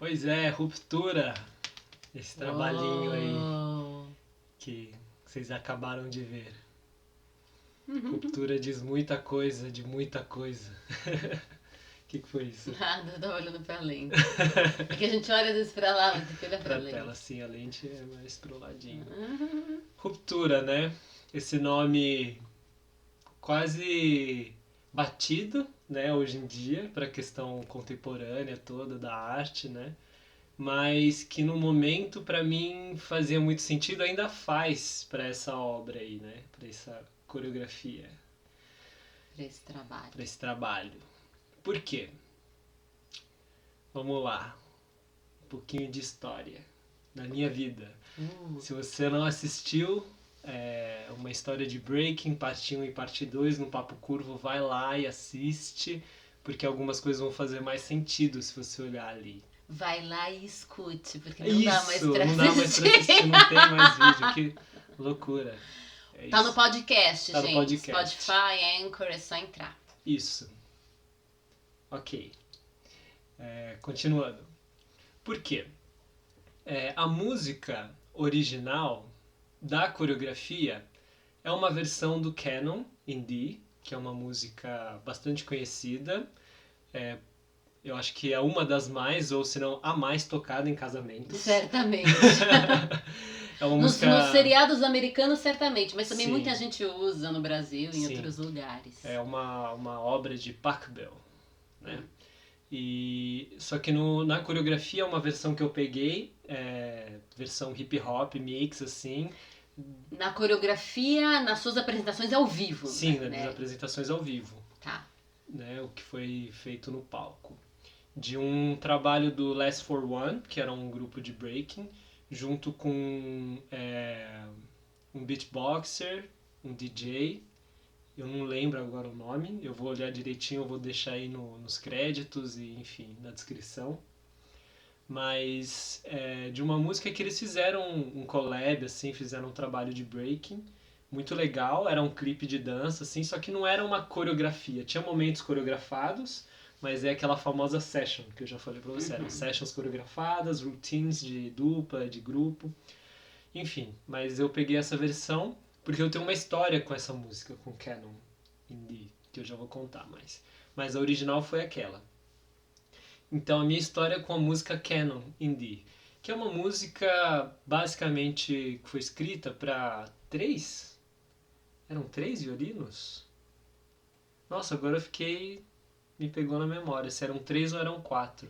Pois é, Ruptura. Esse trabalhinho aí Oh. que vocês acabaram de ver. Ruptura diz muita coisa de muita coisa. O que foi isso? Nada, eu tava olhando pra lente. É que a gente olha às vezes pra lá, mas tem que olhar pra Pra lente. tela, assim, a lente é mais pro ladinho. Ruptura, né? Esse nome quase batido, né, hoje em dia, para a questão contemporânea toda da arte, né? Mas que no momento para mim fazia muito sentido, ainda faz para essa obra aí, né? Para essa coreografia, Pra esse trabalho. para esse trabalho. Por quê? Vamos lá. Um pouquinho de história da minha vida. Se você não assistiu uma história de Breaking, parte 1 e parte 2 no Papo Curvo, vai lá e assiste, porque algumas coisas vão fazer mais sentido se você olhar ali. Vai lá e escute, porque não dá mais pra não dá mais pra assistir, não tem mais vídeo, que loucura. É Tá isso. no podcast, Tá no gente. podcast. Spotify, Anchor, é só entrar. Isso. Ok. Continuando. Por quê? A música original da coreografia é uma versão do Canon in D, que é uma música bastante conhecida. Eu acho que é uma das mais, ou se não a mais tocada em casamentos. Certamente. É uma Nos música... seriados americanos, certamente, mas também Sim. muita gente usa no Brasil e em Sim. outros lugares. É uma obra de Pachelbel, né? Só que na coreografia é uma versão que eu peguei, versão hip hop, mix, assim. Na coreografia, nas suas apresentações ao vivo. Sim, né? nas apresentações ao vivo. Tá. Né? O que foi feito no palco. De um trabalho do Last for One, que era um grupo de breaking, junto com um beatboxer, um DJ, eu não lembro agora o nome, eu vou olhar direitinho, eu vou deixar aí nos créditos e, enfim, na descrição. Mas de uma música que eles fizeram um collab, assim, fizeram um trabalho de breaking, muito legal, era um clipe de dança, assim, só que não era uma coreografia, tinha momentos coreografados, mas é aquela famosa session que eu já falei pra você, eram sessions coreografadas, routines de dupla, de grupo, enfim, mas eu peguei essa versão porque eu tenho uma história com essa música, com Canon in D, que eu já vou contar mais. Mas a original foi aquela. Então a minha história com a música Canon in D, que é uma música basicamente que foi escrita para 3? Eram 3 violinos? Nossa, agora eu fiquei... me pegou na memória, se eram 3 ou eram 4.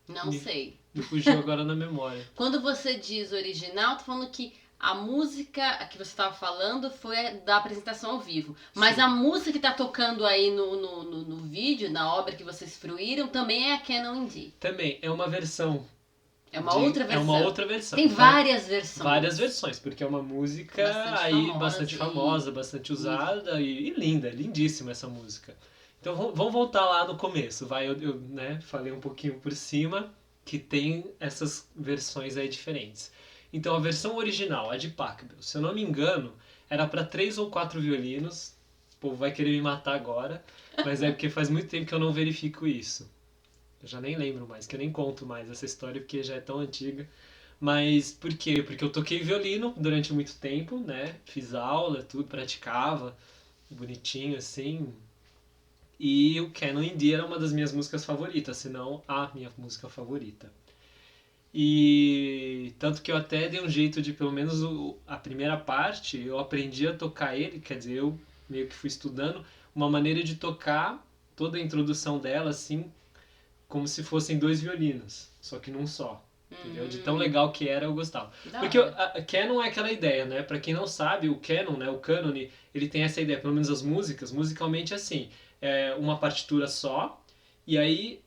Não sei. Me fugiu agora na memória. Quando você diz original, tô falando que a música que você estava falando foi da apresentação ao vivo. Mas Sim. a música que tá tocando aí no vídeo, na obra que vocês fruíram, também é a Canon in D. Também, é uma versão. É uma outra versão. É uma outra versão. Tem várias versões. Várias versões, porque é uma música bastante famosa, bastante usada e linda, lindíssima essa música. Então vamos voltar lá no começo, vai, eu né, falei um pouquinho por cima que tem essas versões aí diferentes. Então a versão original, a de Pachelbel, se eu não me engano, era para 3 ou 4 violinos. O povo vai querer me matar agora, mas é porque faz muito tempo que eu não verifico isso. Eu já nem lembro mais, que eu nem conto mais essa história porque já é tão antiga. Mas por quê? Porque eu toquei violino durante muito tempo, né? Fiz aula, tudo, praticava, bonitinho assim. E o Canon in D era uma das minhas músicas favoritas, se não a minha música favorita. E tanto que eu até dei um jeito de, pelo menos a primeira parte, eu aprendi a tocar ele, quer dizer, eu meio que fui estudando uma maneira de tocar toda a introdução dela, assim, como se fossem 2 violinos, só que num só. Entendeu? De tão legal que era, eu gostava. Porque a Canon é aquela ideia, né? Pra quem não sabe, o Canon, né? O cânone, ele tem essa ideia, pelo menos as músicas, musicalmente assim, é uma partitura só, e aí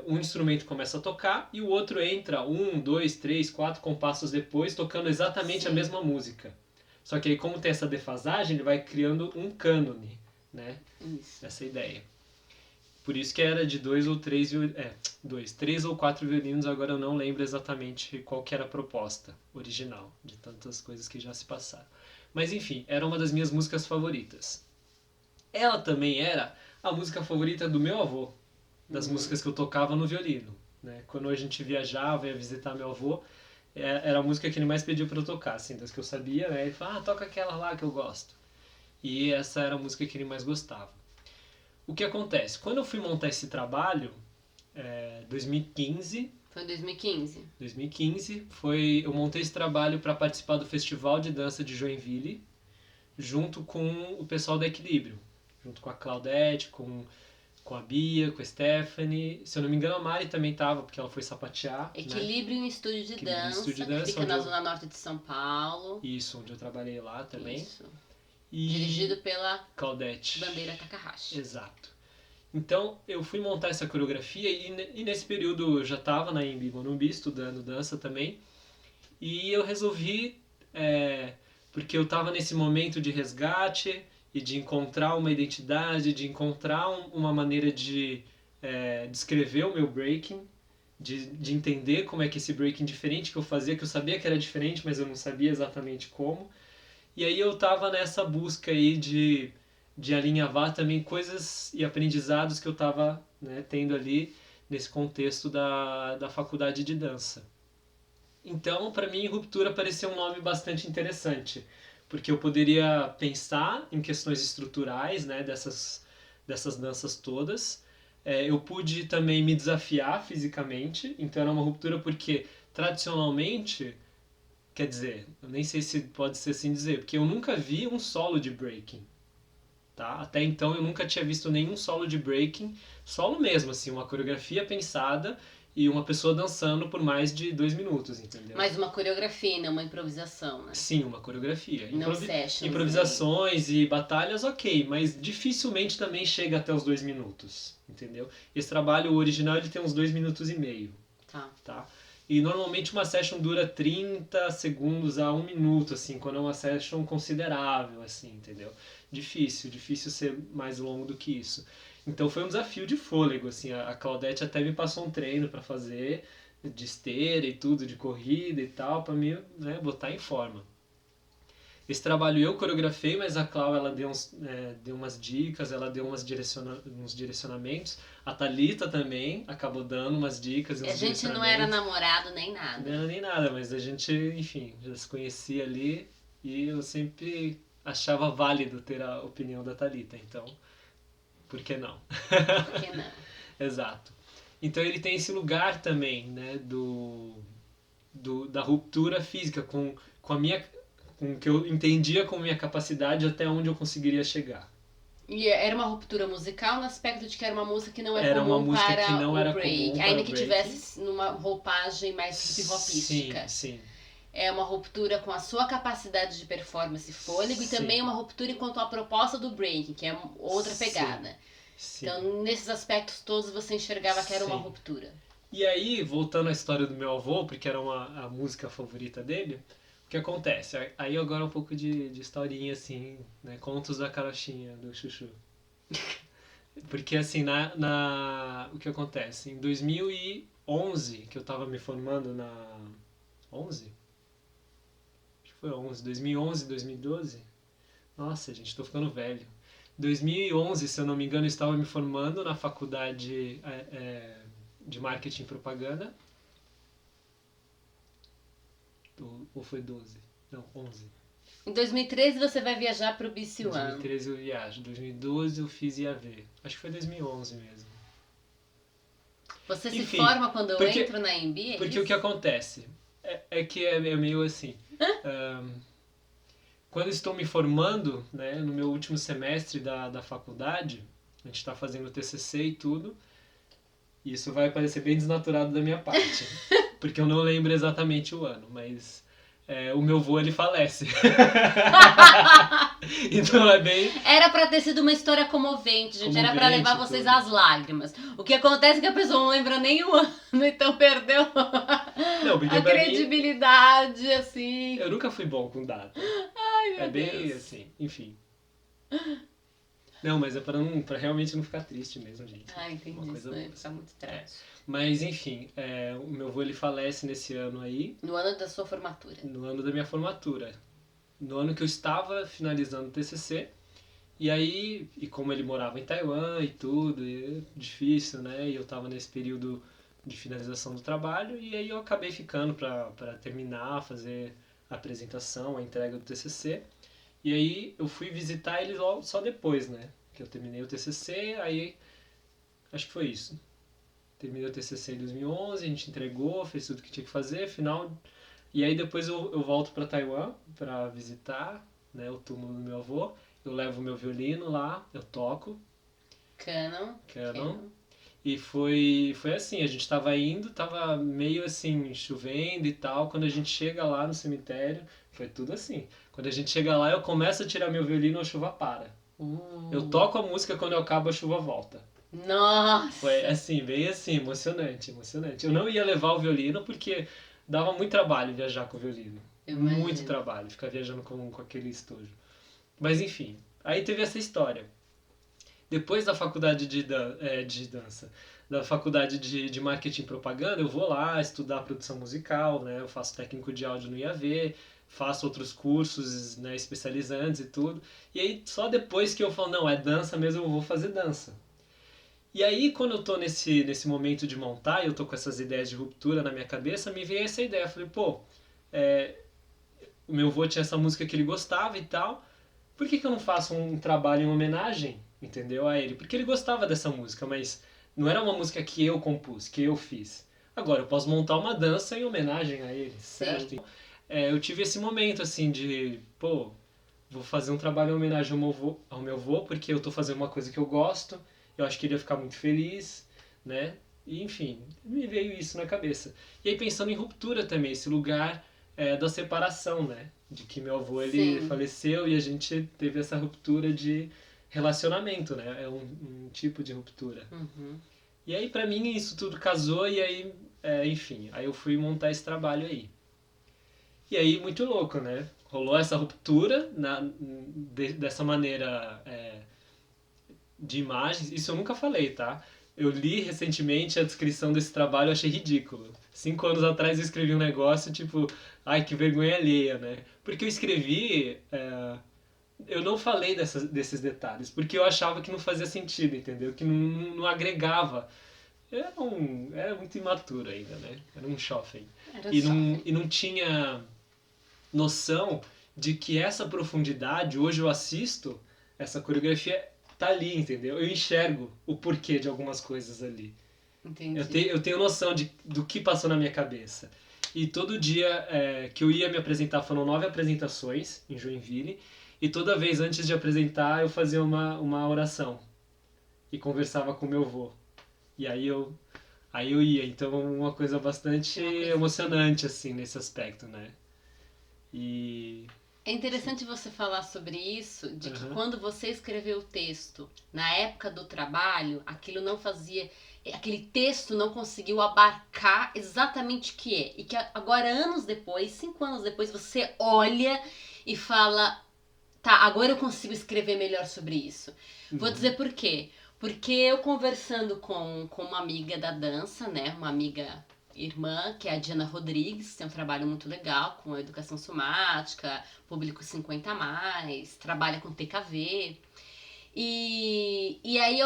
um instrumento começa a tocar e o outro entra 1, 2, 3, 4 compassos depois, tocando exatamente a mesma música. Só que aí, como tem essa defasagem, ele vai criando um cânone, né? Isso. Essa ideia. Por isso que era de 2 ou 3 3 ou 4 violinos, agora eu não lembro exatamente qual que era a proposta original, de tantas coisas que já se passaram. Mas enfim, era uma das minhas músicas favoritas. Ela também era a música favorita do meu avô. das músicas que eu tocava no violino, né? Quando a gente viajava, ia visitar meu avô, era a música que ele mais pediu para eu tocar, assim, das que eu sabia, né? Ele falou, toca aquela lá que eu gosto. E essa era a música que ele mais gostava. O que acontece? Quando eu fui montar esse trabalho, 2015... Foi em 2015? 2015, eu montei esse trabalho para participar do Festival de Dança de Joinville, junto com o pessoal da Equilíbrio, junto com a Claudete, com a Bia, com a Stephanie. Se eu não me engano, a Mari também estava, porque ela foi sapatear. Equilíbrio em Estúdio de Dança, que fica na Zona Norte de São Paulo. Isso, onde eu trabalhei lá também. Isso. E dirigido pela Claudete Bandeira Takahashi. Exato. Então, eu fui montar essa coreografia e nesse período eu já estava na Embi Morumbi estudando dança também. E eu resolvi, porque eu estava nesse momento de resgate e de encontrar uma identidade, de encontrar uma maneira de descrever o meu breaking, de entender como é que esse breaking diferente que eu fazia, que eu sabia que era diferente, mas eu não sabia exatamente como. E aí eu estava nessa busca aí de alinhavar também coisas e aprendizados que eu estava, né, tendo ali nesse contexto da faculdade de dança. Então, para mim, Ruptura parecia um nome bastante interessante, porque eu poderia pensar em questões estruturais, né, dessas danças todas. Eu pude também me desafiar fisicamente, então era uma ruptura porque, tradicionalmente, quer dizer, eu nem sei se pode ser assim dizer, porque eu nunca vi um solo de breaking. Tá? Até então eu nunca tinha visto nenhum solo de breaking, solo mesmo, assim, uma coreografia pensada e uma pessoa dançando por mais de 2 minutos, entendeu? Mais uma coreografia, não uma improvisação, né? Sim, uma coreografia. Não sessions. Improvisações e batalhas, ok, mas dificilmente também chega até os 2 minutos, entendeu? Esse trabalho original ele tem uns 2 minutos e meio. Tá? E normalmente uma session dura 30 segundos a 1 minuto, assim, quando é uma session considerável, assim, entendeu? Difícil ser mais longo do que isso. Então foi um desafio de fôlego, assim, a Claudete até me passou um treino para fazer, de esteira e tudo, de corrida e tal, para me, né, botar em forma. Esse trabalho eu coreografei, mas a Clau ela deu umas dicas, ela deu uns direcionamentos. A Thalita também acabou dando umas dicas e uns direcionamentos. A gente não era namorado nem nada. Não era nem nada, mas a gente, enfim, já se conhecia ali e eu sempre achava válido ter a opinião da Thalita, então, por que não? Por que não? Exato. Então ele tem esse lugar também, né, da ruptura física com a minha, com o que eu entendia como minha capacidade até onde eu conseguiria chegar. E era uma ruptura musical no aspecto de que era uma música que não era comum uma música para que não o era break, comum para ainda o que break. tivesse numa roupagem mais hip-hopística. Sim. É uma ruptura com a sua capacidade de performance e fôlego, e Sim. também uma ruptura enquanto a proposta do breaking, que é outra pegada. Sim. Então, nesses aspectos todos, você enxergava que era uma ruptura. E aí, voltando à história do meu avô, porque era a música favorita dele, o que acontece? Aí agora um pouco de historinha, assim, né? Contos da carochinha, do Chuchu. Porque, assim, o que acontece? Em 2011, que eu tava me formando na... 11? Acho que foi 11. 2011, 2012? Nossa, gente, tô ficando velho. 2011, se eu não me engano, eu estava me formando na faculdade de marketing e propaganda. Ou foi 12? Não, 11. Em 2013 você vai viajar para o BC Em One. 2013 eu viajo. Em 2012 eu fiz IAV. Acho que foi 2011 mesmo. Você Enfim, se forma quando eu entro na MBA? Porque o que acontece é que é meio assim. Quando eu estou me formando, né, no meu último semestre da faculdade, a gente está fazendo o TCC e tudo, e isso vai parecer bem desnaturado da minha parte, porque eu não lembro exatamente o ano, mas o meu avô ele falece. Então é bem... Era pra ter sido uma história comovente, gente. Era pra levar vocês às lágrimas. O que acontece é que a pessoa não lembra nem o ano, então perdeu a credibilidade, mim, assim. Eu nunca fui bom com data. Ai, meu Deus. Bem assim, enfim. Não, mas é pra realmente não ficar triste mesmo, gente. Ah, entendi. Isso vai ficar muito trágico. Mas enfim, o meu avô ele falece nesse ano aí. No ano da sua formatura. No ano da minha formatura. No ano que eu estava finalizando o TCC. E aí, e como ele morava em Taiwan e tudo, e difícil, né? E eu tava nesse período de finalização do trabalho, e aí eu acabei ficando para terminar, fazer a apresentação, a entrega do TCC. E aí eu fui visitar ele só depois, né? Que eu terminei o TCC, aí acho que foi isso. Terminei o TCC em 2011, a gente entregou, fez tudo que tinha que fazer, final. E aí depois eu volto para Taiwan para visitar, né, o túmulo do meu avô. Eu levo o meu violino lá, eu toco. Canon. E foi assim, a gente tava indo, tava meio assim, chovendo e tal. Quando a gente chega lá no cemitério, foi tudo assim. Quando a gente chega lá, eu começo a tirar meu violino, a chuva para. Eu toco a música, quando eu acabo, a chuva volta. Nossa! Foi assim, bem assim, emocionante. Eu não ia levar o violino porque dava muito trabalho viajar com o violino. Muito trabalho, ficar viajando com aquele estojo. Mas enfim, aí teve essa história. Depois da faculdade de dança, da faculdade de marketing e propaganda, eu vou lá estudar produção musical, né? Eu faço técnico de áudio no IAV, faço outros cursos, né, especializantes e tudo. E aí só depois que eu falo, não, é dança mesmo, eu vou fazer dança. E aí, quando eu tô nesse momento de montar, eu tô com essas ideias de ruptura na minha cabeça, me veio essa ideia. Eu falei, pô, o meu avô tinha essa música que ele gostava e tal, por que eu não faço um trabalho em homenagem, entendeu, a ele? Porque ele gostava dessa música, mas não era uma música que eu compus, que eu fiz. Agora, eu posso montar uma dança em homenagem a ele, certo? Então, eu tive esse momento, assim, de, pô, vou fazer um trabalho em homenagem ao meu avô, porque eu tô fazendo uma coisa que eu gosto, eu acho que ele ia ficar muito feliz, né? E, enfim, me veio isso na cabeça. E aí, pensando em ruptura também, esse lugar da separação, né? De que meu avô, ele faleceu e a gente teve essa ruptura de relacionamento, né? É um tipo de ruptura. Uhum. E aí, pra mim, isso tudo casou e aí, enfim, aí eu fui montar esse trabalho aí. E aí, muito louco, né? Rolou essa ruptura dessa maneira de imagens. Isso eu nunca falei, tá? Eu li recentemente a descrição desse trabalho, eu achei ridículo. 5 anos atrás eu escrevi um negócio, tipo, ai, que vergonha alheia, né? Porque eu escrevi... eu não falei desses detalhes, porque eu achava que não fazia sentido, entendeu? Que não agregava. Era muito imaturo ainda, né? Era um jovem. E não tinha noção de que essa profundidade, hoje eu assisto, essa coreografia tá ali, entendeu? Eu enxergo o porquê de algumas coisas ali. Entendi. Eu tenho noção do que passou na minha cabeça. E todo dia que eu ia me apresentar, foram 9 apresentações em Joinville, e toda vez antes de apresentar eu fazia uma oração e conversava com meu avô. E aí eu ia. Então uma coisa bastante emocionante assim nesse aspecto, né? E é interessante você falar sobre isso, de que quando você escreveu o texto, na época do trabalho, aquilo não fazia... aquele texto não conseguiu abarcar exatamente o que é. E que agora, anos depois, 5 anos depois, você olha e fala... tá, agora eu consigo escrever melhor sobre isso. Vou dizer por quê. Porque eu conversando com uma amiga da dança, né, uma amiga irmã, que é a Diana Rodrigues, tem um trabalho muito legal com educação somática, público 50+, trabalha com TKV. E aí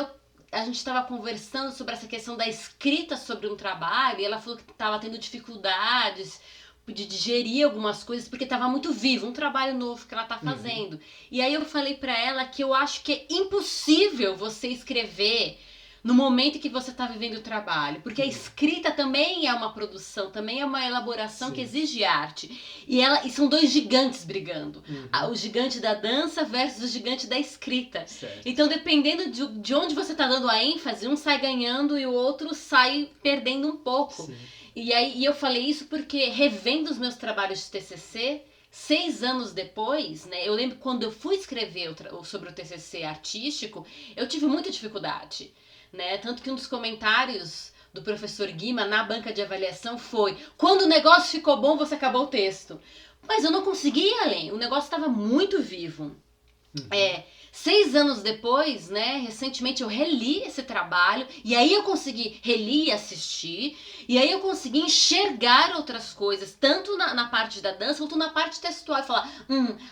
a gente estava conversando sobre essa questão da escrita sobre um trabalho, e ela falou que estava tendo dificuldades de digerir algumas coisas, porque estava muito vivo, um trabalho novo que ela tá fazendo. E aí eu falei pra ela que eu acho que é impossível você escrever no momento que você tá vivendo o trabalho, porque a escrita também é uma produção, também é uma elaboração que exige arte. E são 2 gigantes brigando. O gigante da dança versus o gigante da escrita. Certo. Então, dependendo de onde você tá dando a ênfase, um sai ganhando e o outro sai perdendo um pouco. Sim. E eu falei isso porque, revendo os meus trabalhos de TCC, 6 anos depois, né, eu lembro quando eu fui escrever sobre o TCC artístico, eu tive muita dificuldade, né, tanto que um dos comentários do professor Guima na banca de avaliação foi: quando o negócio ficou bom, você acabou o texto. Mas eu não consegui ir além, o negócio estava muito vivo. 6 anos depois, né, recentemente eu reli esse trabalho e aí eu consegui reler e assistir e aí eu consegui enxergar outras coisas, tanto na parte da dança quanto na parte textual, e falar,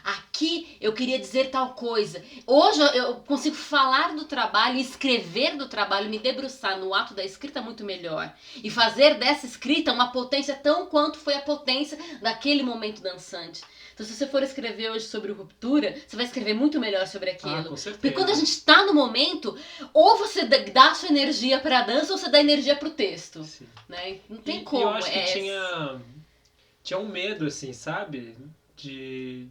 aqui eu queria dizer tal coisa. Hoje eu consigo falar do trabalho, escrever do trabalho, me debruçar no ato da escrita muito melhor e fazer dessa escrita uma potência tão quanto foi a potência daquele momento dançante. Então, se você for escrever hoje sobre ruptura, você vai escrever muito melhor sobre aquilo. Com certeza. Porque quando a gente tá no momento, ou você dá a sua energia pra dança, ou você dá energia pro texto. Sim. Né? Não tem como. Eu acho que tinha um medo, assim, sabe? De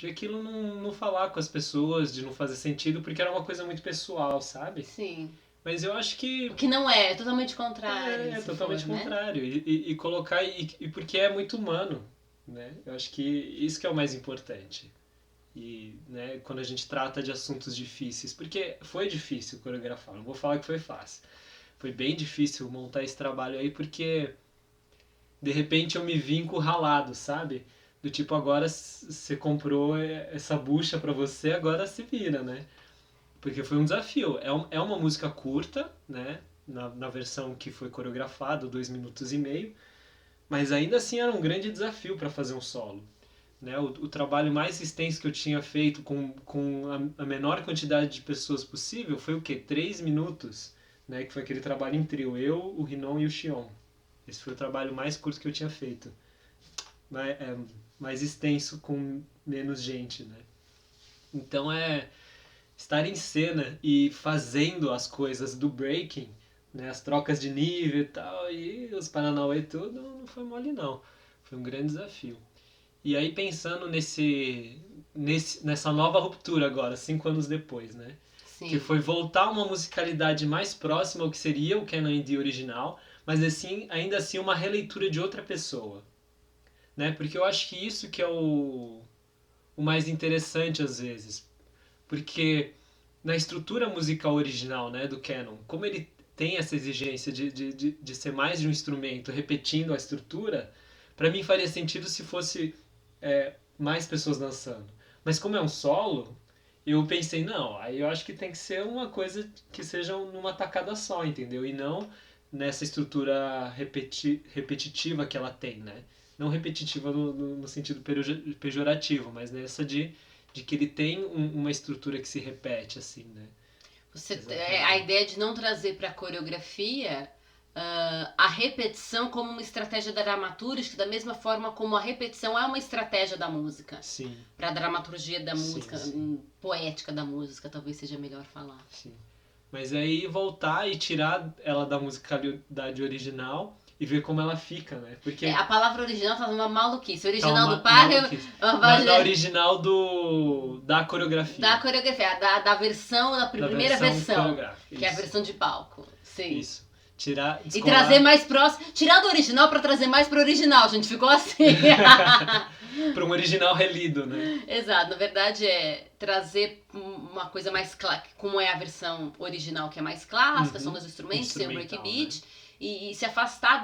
aquilo não falar com as pessoas, de não fazer sentido, porque era uma coisa muito pessoal, sabe? Sim. Mas eu acho que... O que não é totalmente contrário. É totalmente contrário. Né? E colocar... E porque é muito humano. Né? Eu acho que isso que é o mais importante. E, né, quando a gente trata de assuntos difíceis, porque foi difícil coreografar, não vou falar que foi fácil. Foi bem difícil montar esse trabalho aí, porque de repente eu me vi encurralado, sabe? Do tipo, agora você comprou essa bucha pra você, agora se vira, né? Porque foi um desafio. É uma música curta, né? Na versão que foi coreografada, 2 minutos e meio. Mas ainda assim era um grande desafio para fazer um solo. Né? O trabalho mais extenso que eu tinha feito com a menor quantidade de pessoas possível foi o quê? 3 minutos, né? Que foi aquele trabalho em trio, eu, o Rinon e o Xion. Esse foi o trabalho mais curto que eu tinha feito. Mais extenso com menos gente, né? Então estar em cena e fazendo as coisas do breaking, né, as trocas de nível e tal, e os Paranauê e tudo, não foi mole não. Foi um grande desafio. E aí pensando nessa nova ruptura agora, 5 anos depois, né? Sim. Que foi voltar a uma musicalidade mais próxima ao que seria o Canon D original, mas assim, ainda assim uma releitura de outra pessoa. Né? Porque eu acho que isso que é o mais interessante às vezes. Porque na estrutura musical original, né, do Canon, como ele tem essa exigência de ser mais de um instrumento repetindo a estrutura, para mim faria sentido se fosse mais pessoas dançando. Mas como é um solo, eu pensei, não, aí eu acho que tem que ser uma coisa que seja numa tacada só, entendeu? E não nessa estrutura repetitiva que ela tem, né? Não repetitiva no sentido pejorativo, mas nessa de que ele tem uma estrutura que se repete, assim, né? A ideia de não trazer para a coreografia a repetição como uma estratégia dramaturgica, da mesma forma como a repetição é uma estratégia da música. Sim. Para a dramaturgia da música, poética da música, talvez seja melhor falar. Sim. Mas aí voltar e tirar ela da musicalidade original e ver como ela fica, né? Porque a palavra original tá uma maluquice. O original do par da original da coreografia. Da coreografia, da versão, da primeira versão que é a versão de palco. Sim. Isso. Tirar, e trazer mais próximo. Tirar do original pra trazer mais pro original, gente. Ficou assim. Para um original relido, né? Exato. Na verdade é trazer uma coisa mais clássica, como é a versão original, que é mais clássica, são os instrumentos, tem o breakbeat. Né? E se afastar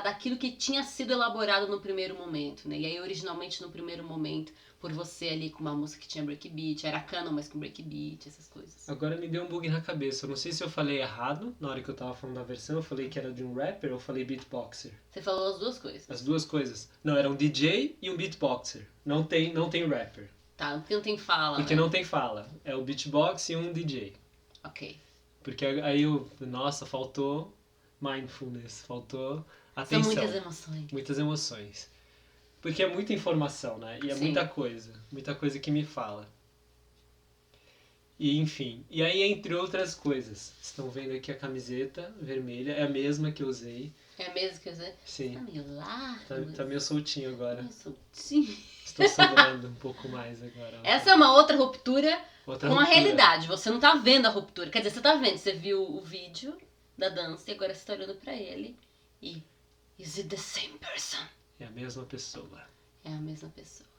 daquilo que tinha sido elaborado no primeiro momento, né? E aí, originalmente, no primeiro momento, por você ali com uma música que tinha breakbeat, era canon, mas com breakbeat, essas coisas. Agora me deu um bug na cabeça. Eu não sei se eu falei errado na hora que eu tava falando da versão. Eu falei que era de um rapper ou eu falei beatboxer? Você falou as duas coisas. As duas coisas. Não, era um DJ e um beatboxer. Não tem rapper. Tá, porque não tem fala, Porque não tem fala. É o beatbox e um DJ. Ok. Porque aí nossa, faltou mindfulness, faltou atenção. São muitas emoções. Muitas emoções. Porque é muita informação, né? E é muita coisa que me fala. E enfim, e aí entre outras coisas, estão vendo aqui a camiseta vermelha, é a mesma que eu usei. É a mesma que eu usei? Sim. Tá meio largo. Tá meio soltinho agora. Meio soltinho. Estou sobrando um pouco mais agora. Essa é uma outra ruptura com a realidade. Você não tá vendo a ruptura. Quer dizer, você tá vendo, você viu o vídeo da dança e agora você tá olhando pra ele e... Is it the same person? É a mesma pessoa. É a mesma pessoa.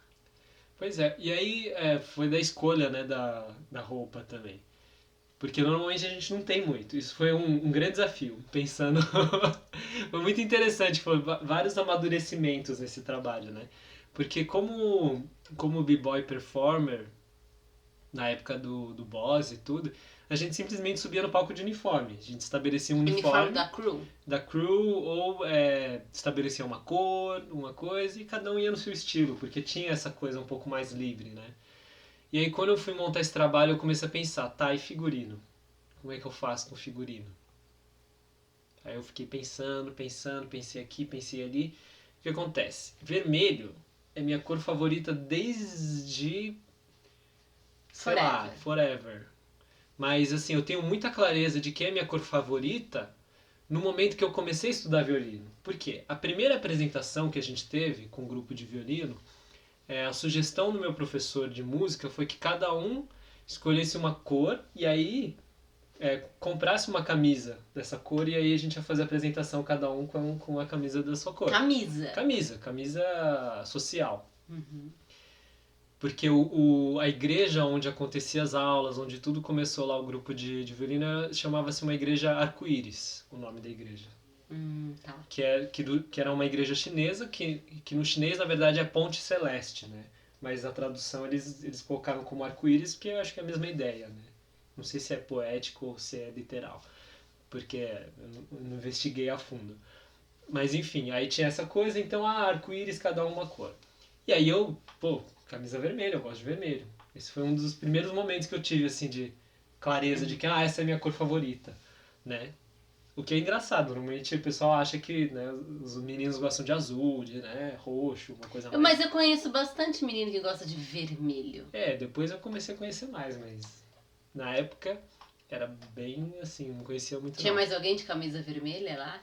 Pois é, e aí foi da escolha, né, da roupa também. Porque normalmente a gente não tem muito. Isso foi um grande desafio, pensando... Foi muito interessante, foi vários amadurecimentos nesse trabalho, né? Porque como b-boy performer, na época do Boss e tudo, a gente simplesmente subia no palco de uniforme. A gente estabelecia um uniforme da crew ou estabelecia uma cor, uma coisa, e cada um ia no seu estilo, porque tinha essa coisa um pouco mais livre, né? E aí quando eu fui montar esse trabalho, eu comecei a pensar, tá, e figurino? Como é que eu faço com figurino? Aí eu fiquei pensando, pensei aqui, pensei ali. O que acontece? Vermelho é minha cor favorita desde, sei lá, forever. Mas assim, eu tenho muita clareza de que é minha cor favorita no momento que eu comecei a estudar violino. Por quê? A primeira apresentação que a gente teve com o grupo de violino, a sugestão do meu professor de música foi que cada um escolhesse uma cor e aí comprasse uma camisa dessa cor e aí a gente ia fazer a apresentação cada um com a camisa da sua cor. Camisa social. Uhum. Porque a igreja onde acontecia as aulas, onde tudo começou lá, o grupo de violino, chamava-se uma igreja arco-íris, o nome da igreja. Tá. Que era uma igreja chinesa, que no chinês, na verdade, é ponte celeste, né? Mas a tradução eles colocaram como arco-íris, porque eu acho que é a mesma ideia, né? Não sei se é poético ou se é literal, porque eu não investiguei a fundo. Mas enfim, aí tinha essa coisa, então arco-íris, cada uma cor. E aí camisa vermelha, eu gosto de vermelho. Esse foi um dos primeiros momentos que eu tive, assim, de clareza de que, essa é a minha cor favorita, né? O que é engraçado, normalmente o pessoal acha que, né, os meninos gostam de azul, de, né, roxo, uma coisa mais... Mas eu conheço bastante menino que gosta de vermelho. Depois eu comecei a conhecer mais, mas na época era bem, assim, não conhecia muito. Tinha mais alguém de camisa vermelha lá?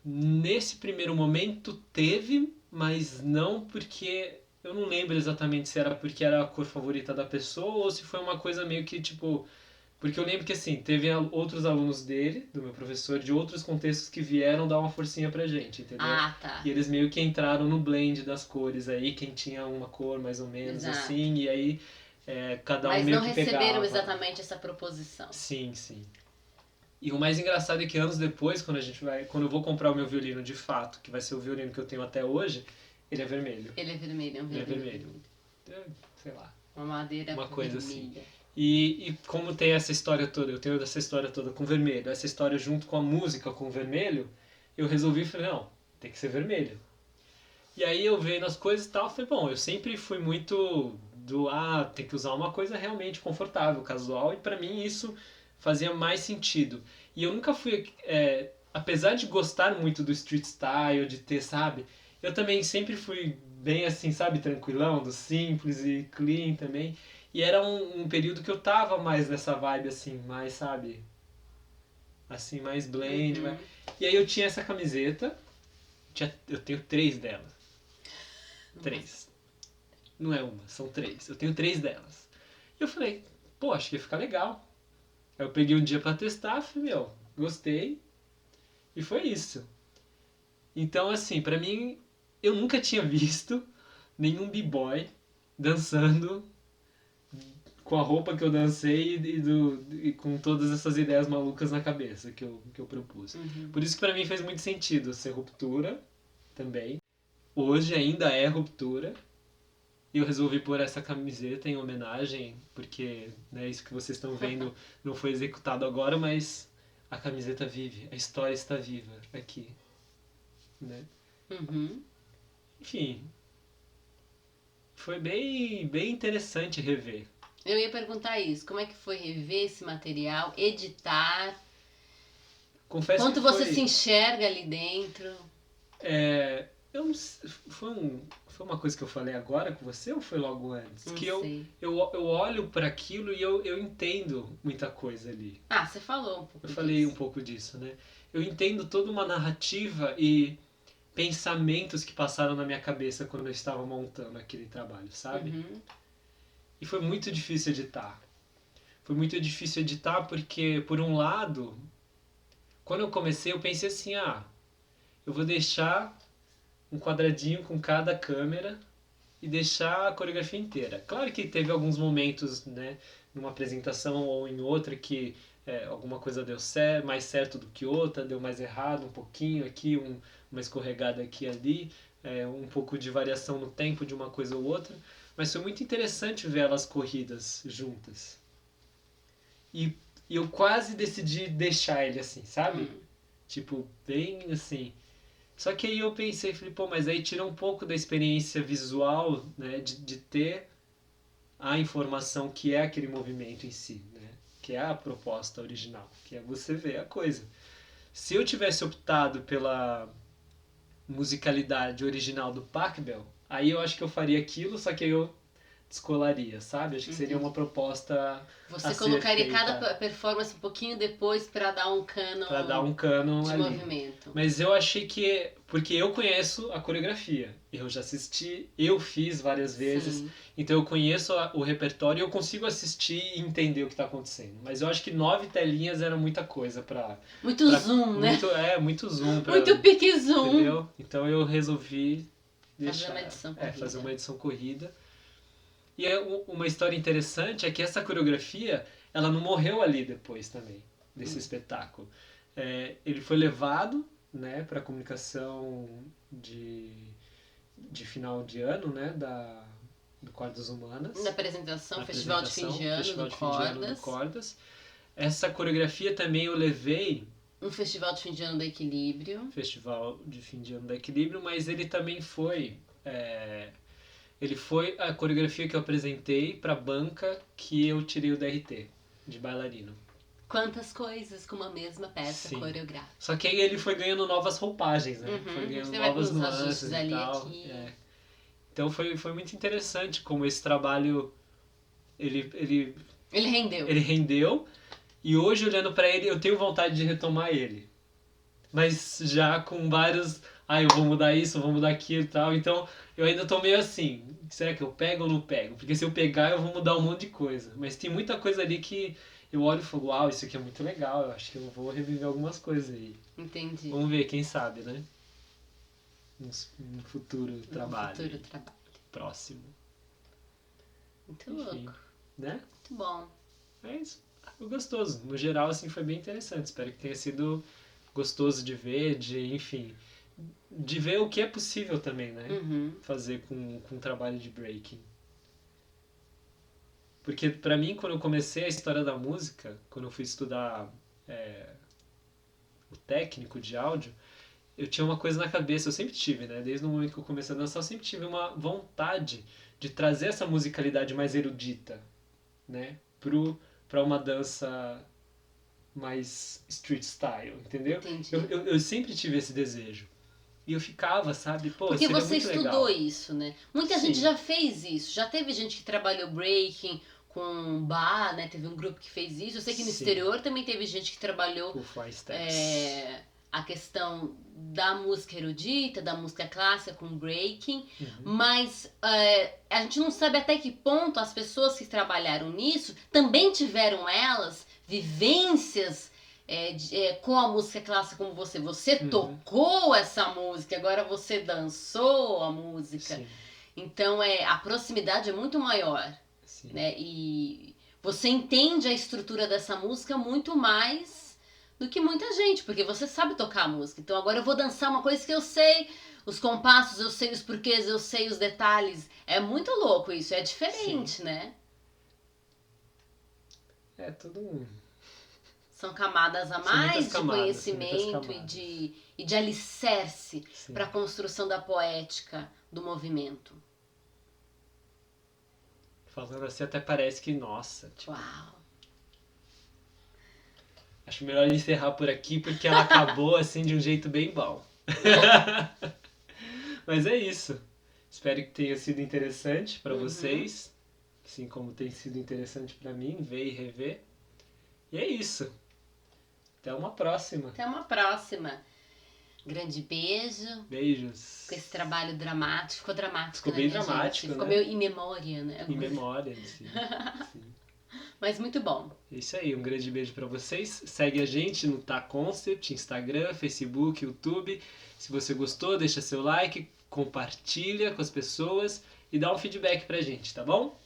Nesse primeiro momento teve, mas não porque... Eu não lembro exatamente se era porque era a cor favorita da pessoa ou se foi uma coisa meio que, tipo... Porque eu lembro que, assim, teve outros alunos dele, do meu professor, de outros contextos que vieram dar uma forcinha pra gente, entendeu? Tá. E eles meio que entraram no blend das cores aí, quem tinha uma cor mais ou menos, exato, assim, e aí cada um meio que pegava. Mas não receberam exatamente essa proposição. Sim. E o mais engraçado é que anos depois, quando eu vou comprar o meu violino de fato, que vai ser o violino que eu tenho até hoje, ele é vermelho. Ele é vermelho, é um violino. Ele é vermelho. Sei lá. Uma madeira uma coisa vermelha. Assim. E como tem essa história toda, eu tenho essa história toda com vermelho, essa história junto com a música com vermelho, eu resolvi, falei, não, tem que ser vermelho. E aí eu vendo as coisas e tal, falei, bom, eu sempre fui muito tem que usar uma coisa realmente confortável, casual, e pra mim isso fazia mais sentido. E eu nunca fui, apesar de gostar muito do street style, de ter, sabe, eu também sempre fui bem assim, sabe, tranquilão, do simples e clean também. E era um período que eu tava mais nessa vibe, assim, mais, sabe, assim, mais blend. Uhum. E aí eu tinha essa camiseta, eu tenho 3 delas. 3. Não é uma, são 3. Eu tenho 3 delas. E eu falei, acho que ia ficar legal. Aí eu peguei um dia pra testar, falei, gostei. E foi isso. Então, assim, pra mim, eu nunca tinha visto nenhum b-boy dançando com a roupa que eu dancei e com todas essas ideias malucas na cabeça que eu propus. Uhum. Por isso que pra mim fez muito sentido ser ruptura também. Hoje ainda é ruptura. E eu resolvi pôr essa camiseta em homenagem, porque isso que vocês estão vendo não foi executado agora, mas a camiseta vive, a história está viva aqui. Né? Uhum. Enfim, foi bem interessante rever. Eu ia perguntar isso, como é que foi rever esse material, editar? Confesso Quanto que você se enxerga ali dentro? Eu não sei, foi uma coisa que eu falei agora com você ou foi logo antes? Não que sei. Eu olho para aquilo e eu entendo muita coisa ali. Você falou um pouco disso. Eu falei um pouco disso, né? Eu entendo toda uma narrativa e pensamentos que passaram na minha cabeça quando eu estava montando aquele trabalho, sabe? Uhum. E foi muito difícil editar. Foi muito difícil editar porque, por um lado, quando eu comecei eu pensei assim, eu vou deixar um quadradinho com cada câmera e deixar a coreografia inteira. Claro que teve alguns momentos, né, numa apresentação ou em outra que alguma coisa deu mais certo do que outra, deu mais errado um pouquinho aqui, uma escorregada aqui e ali, um pouco de variação no tempo de uma coisa ou outra, Mas foi muito interessante ver elas corridas juntas. E eu quase decidi deixar ele assim, sabe? Tipo, bem assim. Só que aí eu pensei, falei, pô, mas aí tira um pouco da experiência visual, né? De ter a informação que é aquele movimento em si, né? Que é a proposta original, que é você ver a coisa. Se eu tivesse optado pela musicalidade original do Pachelbel, aí eu acho que eu faria aquilo, só que aí eu descolaria, sabe? Acho que seria uma proposta Você colocaria cada performance um pouquinho depois para dar um canon de ali. movimento. Mas eu achei que... Porque eu conheço a coreografia. Eu já assisti, eu fiz várias vezes. Sim. Então eu conheço o repertório e eu consigo assistir e entender o que está acontecendo. Mas eu acho que 9 telinhas era muita coisa para... Muito zoom, né? Muito zoom. Muito pique zoom. Entendeu? Então eu resolvi fazer uma edição corrida. Fazer uma edição corrida. E uma história interessante é que essa coreografia, ela não morreu ali depois também, desse espetáculo. Ele foi levado, né, para a comunicação de final de ano, né, do Cordas Humanas. Na apresentação, Festival de Fim de Ano do Cordas. Essa coreografia também eu levei... Um Festival de Fim de Ano do Equilíbrio. Festival de Fim de Ano do Equilíbrio, mas ele também foi... Ele foi a coreografia que eu apresentei pra banca que eu tirei o DRT, de bailarino. Quantas coisas com uma mesma peça coreográfica. Só que aí ele foi ganhando novas roupagens, né? Foi ganhando novas nuances e tal. Então foi muito interessante como esse trabalho, ele rendeu. Ele rendeu, e hoje olhando pra ele, eu tenho vontade de retomar ele. Mas já com vários... eu vou mudar isso, eu vou mudar aquilo e tal. Então, eu ainda tô meio assim, será que eu pego ou não pego? Porque se eu pegar, eu vou mudar um monte de coisa. Mas tem muita coisa ali que eu olho e falo, uau, isso aqui é muito legal, eu acho que eu vou reviver algumas coisas aí. Entendi. Vamos ver, quem sabe, né? Um futuro trabalho. Futuro trabalho. Próximo. Muito louco. Né? Muito bom. É isso. Foi gostoso. No geral, assim, foi bem interessante. Espero que tenha sido gostoso de ver, enfim... De ver o que é possível também, né? Fazer com trabalho de breaking. Porque pra mim, quando eu comecei a história da música, quando eu fui estudar o técnico de áudio, eu tinha uma coisa na cabeça, eu sempre tive, né? Desde o momento que eu comecei a dançar, eu sempre tive uma vontade de trazer essa musicalidade mais erudita, né? Pra uma dança mais street style, entendeu? Entendi. Eu sempre tive esse desejo. E eu ficava, sabe? Pô, porque seria você muito estudou legal. Isso, né? Muita gente já fez isso. Já teve gente que trabalhou breaking com bar, né? Teve um grupo que fez isso. Eu sei que no exterior também teve gente que trabalhou a questão da música erudita, da música clássica com breaking. Mas a gente não sabe até que ponto as pessoas que trabalharam nisso também tiveram elas vivências com a música clássica como você. Você tocou essa música, agora você dançou a música. Sim. Então a proximidade é muito maior. Né? E você entende a estrutura dessa música muito mais do que muita gente, porque você sabe tocar a música. Então agora eu vou dançar uma coisa que eu sei, os compassos, eu sei os porquês, eu sei os detalhes. É muito louco isso, é diferente, né? É tudo São camadas a mais de conhecimento e de alicerce para a construção da poética do movimento. Falando assim até parece que, nossa, tipo... Uau! Acho melhor encerrar por aqui porque ela acabou assim de um jeito bem bom. Mas é isso. Espero que tenha sido interessante para vocês, assim como tem sido interessante para mim ver e rever. E é isso. Até uma próxima. Até uma próxima. Grande beijo. Beijos. Com esse trabalho dramático. Ficou dramático, ficou bem dramático, né? Ficou meio in memória, né? In memória, sim. Mas muito bom. É isso aí, um grande beijo pra vocês. Segue a gente no Tá Concept, Instagram, Facebook, YouTube. Se você gostou, deixa seu like, compartilha com as pessoas e dá um feedback pra gente, tá bom?